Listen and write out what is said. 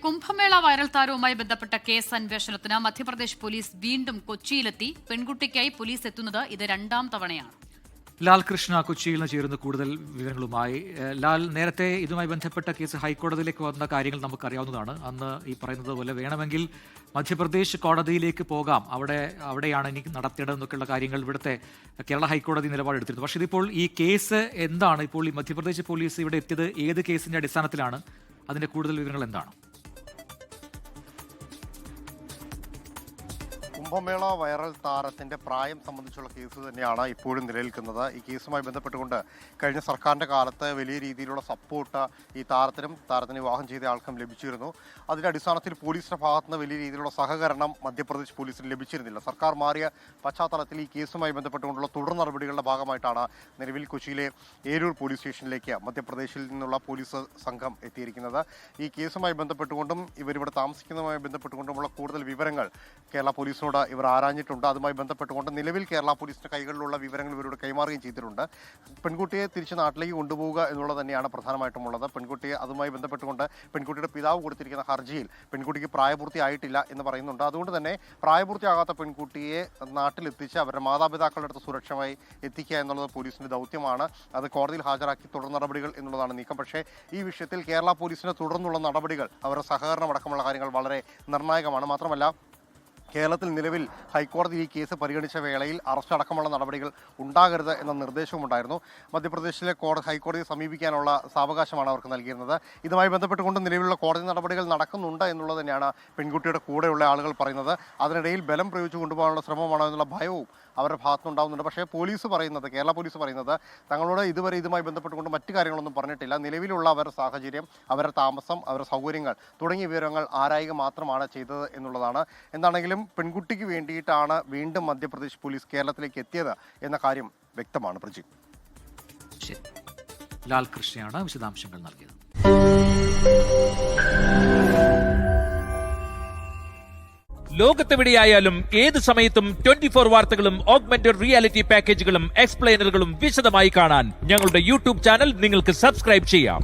Kumbh Mela viral താരവുമായി ബന്ധപ്പെട്ട case അന്വേഷണത്തിന് Madhya Pradesh police വീണ്ടും കൊച്ചിയിലെത്തി. പെൺകുട്ടിക്കായി പോലീസ് എത്തുന്നത് ഇത് രണ്ടാം തവണയാണ്. ലാൽ കൃഷ്ണ കൊച്ചിയിൽ നിന്ന് ചേരുന്ന കൂടുതൽ വിവരങ്ങളുമായി. ലാൽ, നേരത്തെ ഇതുമായി ബന്ധപ്പെട്ട കേസ് ഹൈക്കോടതിയിലേക്ക് വന്ന കാര്യങ്ങൾ നമുക്കറിയാവുന്നതാണ്. അന്ന് ഈ പറയുന്നത് പോലെ വേണമെങ്കിൽ മധ്യപ്രദേശ് കോടതിയിലേക്ക് പോകാം, അവിടെയാണ് ഇനി നടത്തേണ്ടതെന്നൊക്കെയുള്ള കാര്യങ്ങൾ ഇവിടുത്തെ കേരള ഹൈക്കോടതി നിലപാടെടുത്തിരുന്നു. പക്ഷേ ഇതിപ്പോൾ ഈ കേസ് എന്താണ്? ഇപ്പോൾ ഈ മധ്യപ്രദേശ് പോലീസ് ഇവിടെ എത്തിയത് ഏത് കേസിന്റെ അടിസ്ഥാനത്തിലാണ്? അതിന്റെ കൂടുതൽ വിവരങ്ങൾ എന്താണ്? കുംഭമേള വൈറൽ താരത്തിന്റെ പ്രായം സംബന്ധിച്ചുള്ള കേസ് തന്നെയാണ് ഇപ്പോഴും നിലനിൽക്കുന്നത്. ഈ കേസുമായി ബന്ധപ്പെട്ടുകൊണ്ട് കഴിഞ്ഞ സർക്കാരിന്റെ കാലത്ത് വലിയ രീതിയിലുള്ള സപ്പോർട്ട് ഈ താരത്തിന് വിവാഹം ചെയ്ത ആൾക്കും ലഭിച്ചിരുന്നു. അതിന്റെ അടിസ്ഥാനത്തിൽ പോലീസിന്റെ ഭാഗത്തുനിന്ന് വലിയ രീതിയിലുള്ള സഹകരണം മധ്യപ്രദേശ് പോലീസിന് ലഭിച്ചിരുന്നില്ല. സർക്കാർ മാറിയ പശ്ചാത്തലത്തിൽ ഈ കേസുമായി ബന്ധപ്പെട്ടുകൊണ്ടുള്ള തുടർ നടപടികളുടെ ഭാഗമായിട്ടാണ് നിലവിൽ കൊച്ചിയിലെ ഏരൂർ പോലീസ് സ്റ്റേഷനിലേക്ക് മധ്യപ്രദേശിൽ നിന്നുള്ള പോലീസ് സംഘം എത്തിയിരിക്കുന്നത്. ഈ കേസുമായി ബന്ധപ്പെട്ടുകൊണ്ടും ഇവരിവിടെ താമസിക്കുന്നതുമായി ബന്ധപ്പെട്ടുകൊണ്ടുമുള്ള കൂടുതൽ വിവരങ്ങൾ കേരള പോലീസിനോട് ഇവർ ആരാഞ്ഞിട്ടുണ്ട്. അതുമായി ബന്ധപ്പെട്ടുകൊണ്ട് നിലവിൽ കേരള പോലീസിന്റെ കൈകളിലുള്ള വിവരങ്ങൾ ഇവരോട് കൈമാറുകയും ചെയ്തിട്ടുണ്ട്. പെൺകുട്ടിയെ തിരിച്ച് നാട്ടിലേക്ക് കൊണ്ടുപോവുക എന്നുള്ളത് തന്നെയാണ് പ്രധാനമായിട്ടുമുള്ളത്. പെൺകുട്ടിയെ അതുമായി ബന്ധപ്പെട്ടുകൊണ്ട് പെൺകുട്ടിയുടെ പിതാവ് കൊടുത്തിരിക്കുന്ന ഹർജിയിൽ പെൺകുട്ടിക്ക് പ്രായപൂർത്തിയായിട്ടില്ല എന്ന് പറയുന്നുണ്ട്. അതുകൊണ്ട് തന്നെ പ്രായപൂർത്തിയാകാത്ത പെൺകുട്ടിയെ നാട്ടിലെത്തിച്ച് അവരുടെ മാതാപിതാക്കളുടെ അടുത്ത് സുരക്ഷമായി എത്തിക്കുക എന്നുള്ളത് പോലീസിന്റെ ദൗത്യമാണ്. അത് കോടതിയിൽ ഹാജരാക്കി തുടർ നടപടികൾ എന്നുള്ളതാണ് നീക്കം. പക്ഷേ ഈ വിഷയത്തിൽ കേരള പോലീസിന്റെ തുടർന്നുള്ള നടപടികൾ, അവരുടെ സഹകരണം അടക്കമുള്ള കാര്യങ്ങൾ വളരെ നിർണായകമാണ്. മാത്രമല്ല, കേരളത്തിൽ നിലവിൽ ഹൈക്കോടതി ഈ കേസ് പരിഗണിച്ച വേളയിൽ അറസ്റ്റ് അടക്കമുള്ള നടപടികൾ ഉണ്ടാകരുത് എന്ന നിർദ്ദേശവുമുണ്ടായിരുന്നു. മധ്യപ്രദേശിലെ ഹൈക്കോടതിയെ സമീപിക്കാനുള്ള സാവകാശമാണ് അവർക്ക് നൽകിയിരുന്നത്. ഇതുമായി ബന്ധപ്പെട്ടുകൊണ്ട് നിലവിലുള്ള കോടതി നടപടികൾ നടക്കുന്നുണ്ട് എന്നുള്ളത് തന്നെയാണ് പെൺകുട്ടിയുടെ കൂടെയുള്ള ആളുകൾ പറയുന്നത്. അതിനിടയിൽ ബലം പ്രയോഗിച്ചു കൊണ്ടുപോകാനുള്ള ശ്രമമാണോ എന്നുള്ള ഭയവും അവരുടെ ഭാഗത്തുനിന്നുണ്ടാകുന്നുണ്ട്. പക്ഷേ കേരള പോലീസ് പറയുന്നത് തങ്ങളോട് ഇതുവരെ ഇതുമായി ബന്ധപ്പെട്ടുകൊണ്ട് മറ്റു കാര്യങ്ങളൊന്നും പറഞ്ഞിട്ടില്ല. നിലവിലുള്ള അവരുടെ സാഹചര്യം, അവരുടെ താമസം, അവരുടെ സൗകര്യങ്ങൾ തുടങ്ങിയ വിവരങ്ങൾ ആരായുക മാത്രമാണ് ചെയ്തത് എന്നുള്ളതാണ്. എന്താണെങ്കിലും പെൺകുട്ടിക്ക് വേണ്ടിയിട്ടാണ് വീണ്ടും മധ്യപ്രദേശ് പോലീസ് കേരളത്തിലേക്ക് എത്തിയത് എന്ന കാര്യം വ്യക്തമാണ്. പ്രജി, ലാൽ കൃഷ്ണയാണ് വിശദാംശങ്ങൾ നൽകിയത്. ലോകത്തെവിടെയായാലും ഏത് സമയത്തും 24 വാർത്തകളും ഓഗ്മെന്റഡ് റിയാലിറ്റി പാക്കേജുകളും എക്സ്പ്ലെയിനറുകളും വിശദമായി കാണാൻ ഞങ്ങളുടെ യൂട്യൂബ് ചാനൽ നിങ്ങൾക്ക് സബ്സ്ക്രൈബ് ചെയ്യാം.